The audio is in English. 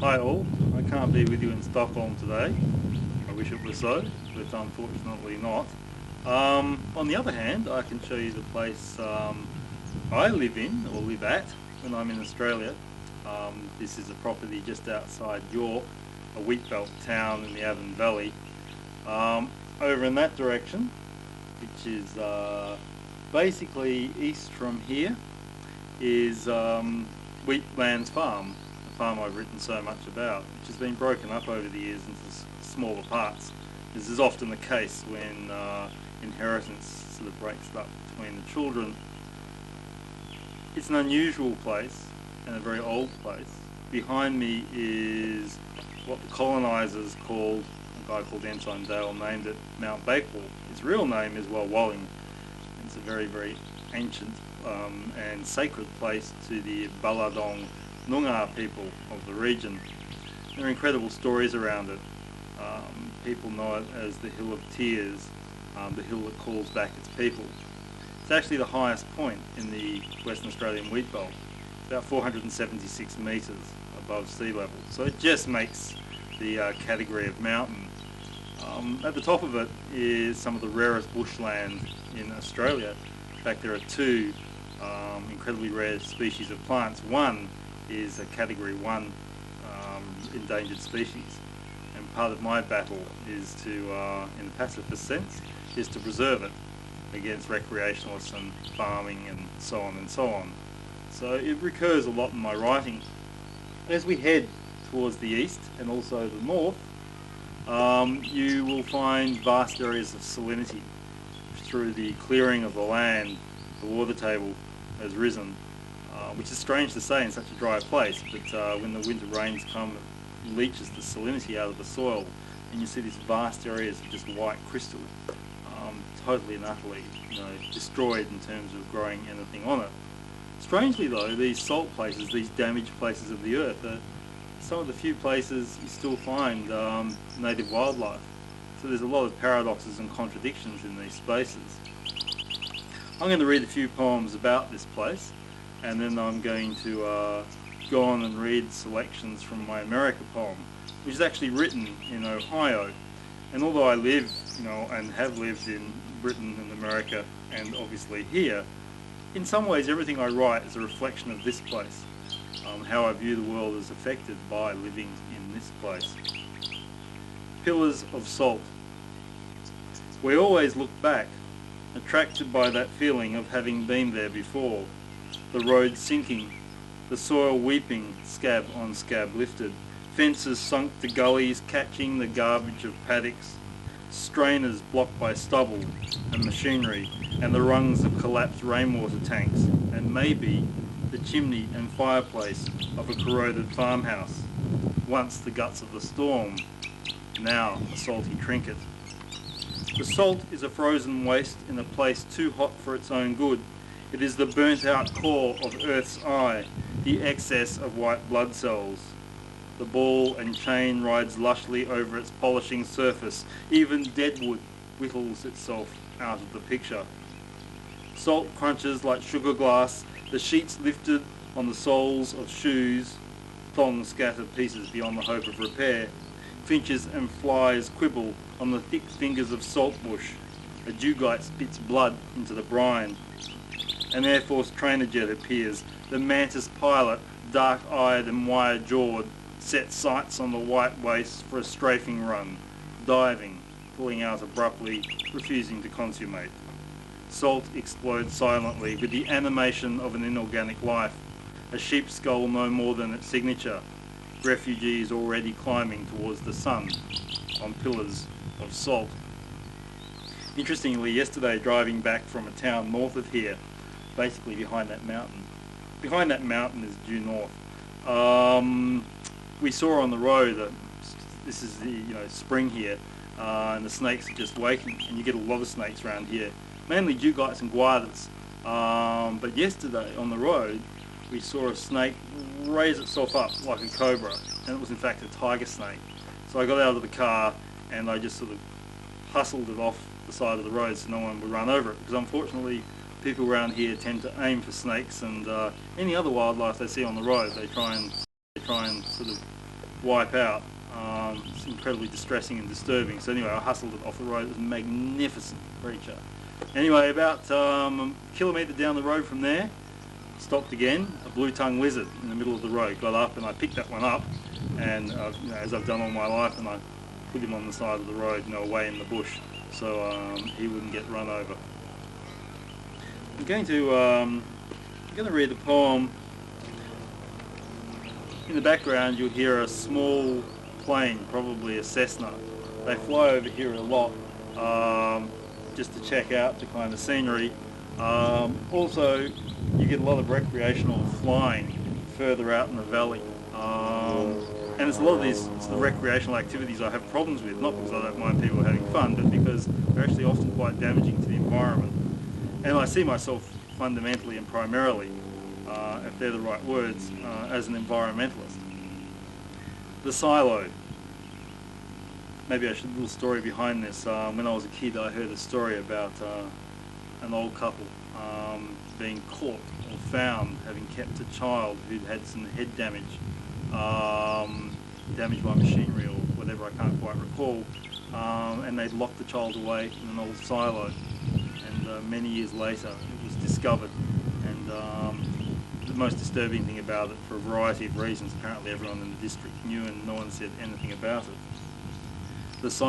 Hi all, I can't be with you in Stockholm today. I wish it was so, but unfortunately not. On the other hand, I can show you the place I live in, or live at, when I'm in Australia. This is a property just outside York, a wheatbelt town in the Avon Valley. Over in that direction, which is basically east from here, is Wheatlands Farm, the farm I've written so much about, which has been broken up over the years into smaller parts. This is often the case when inheritance sort of breaks up between the children. It's an unusual place and a very old place. Behind me is what the colonisers called, a guy called Ensign Dale named it Mount Bakewell. His real name is Walwalling. It's a very, very ancient and sacred place to the Baladong Noongar people of the region. There are incredible stories around it. People know it as the Hill of Tears, the hill that calls back its people. It's actually the highest point in the Western Australian wheatbelt, about 476 metres above sea level. So it just makes the category of mountain. At the top of it is some of the rarest bushland in Australia. In fact, there are two incredibly rare species of plants. One is a Category 1 endangered species, and part of my battle is to, in the pacifist sense, is to preserve it against recreationalists and farming and so on and so on. So it recurs a lot in my writing. As we head towards the east and also the north, you will find vast areas of salinity. Through the clearing of the land, the water table has risen, which is strange to say in such a dry place, but when the winter rains come, it leaches the salinity out of the soil, and you see these vast areas of just white crystal, totally and utterly, destroyed in terms of growing anything on it. Strangely though, these salt places, these damaged places of the earth, are some of the few places you still find native wildlife. So there's a lot of paradoxes and contradictions in these spaces. I'm going to read a few poems about this place, and then I'm going to go on and read selections from my America poem, which is actually written in Ohio. And although I live, and have lived in Britain and America, and obviously here, in some ways everything I write is a reflection of this place. How I view the world is affected by living in this place. Pillars of salt. We always look back, attracted by that feeling of having been there before. The road sinking, the soil weeping, scab on scab lifted, fences sunk to gullies catching the garbage of paddocks, strainers blocked by stubble and machinery, and the rungs of collapsed rainwater tanks, and maybe the chimney and fireplace of a corroded farmhouse, once the guts of the storm, now a salty trinket. The salt is a frozen waste in a place too hot for its own good. It is the burnt out core of Earth's eye, the excess of white blood cells. The ball and chain rides lushly over its polishing surface. Even deadwood whittles itself out of the picture. Salt crunches like sugar glass, the sheets lifted on the soles of shoes, thongs scatter pieces beyond the hope of repair. Finches and flies quibble on the thick fingers of saltbush. A dugite spits blood into the brine. An Air Force trainer jet appears. The mantis pilot, dark-eyed and wire-jawed, sets sights on the white waste for a strafing run, diving, pulling out abruptly, refusing to consummate. Salt explodes silently with the animation of an inorganic life, a sheep skull no more than its signature, refugees already climbing towards the sun on pillars of salt. Interestingly, yesterday driving back from a town north of here, basically behind that mountain is due north, we saw on the road that this is the spring here, and the snakes are just waking, and you get a lot of snakes around here, mainly dugites and guardas. But yesterday on the road we saw a snake raise itself up like a cobra, and it was in fact a tiger snake. So I got out of the car and I just sort of hustled it off the side of the road so no one would run over it, because unfortunately people around here tend to aim for snakes and any other wildlife they see on the road. They try and sort of wipe out. It's incredibly distressing and disturbing. So anyway, I hustled it off the road. It was a magnificent creature. Anyway, about a kilometre down the road from there, stopped again, a blue-tongued lizard in the middle of the road. Got up and I picked that one up, and as I've done all my life, and I put him on the side of the road, away in the bush, so he wouldn't get run over. I'm going to read a poem. In the background you'll hear a small plane, probably a Cessna. They fly over here a lot, just to check out the kind of scenery. Also, you get a lot of recreational flying further out in the valley. And it's a lot of the recreational activities I have problems with, not because I don't mind people having fun, but because they're actually often quite damaging to the environment. And I see myself fundamentally and primarily, if they're the right words, as an environmentalist. The silo. Maybe I should a little story behind this. When I was a kid, I heard a story about an old couple being caught or found having kept a child who'd had some head damage, damaged by machinery or whatever, I can't quite recall, and they'd locked the child away in an old silo, and many years later it was discovered, and the most disturbing thing about it, for a variety of reasons, apparently everyone in the district knew and no one said anything about it. The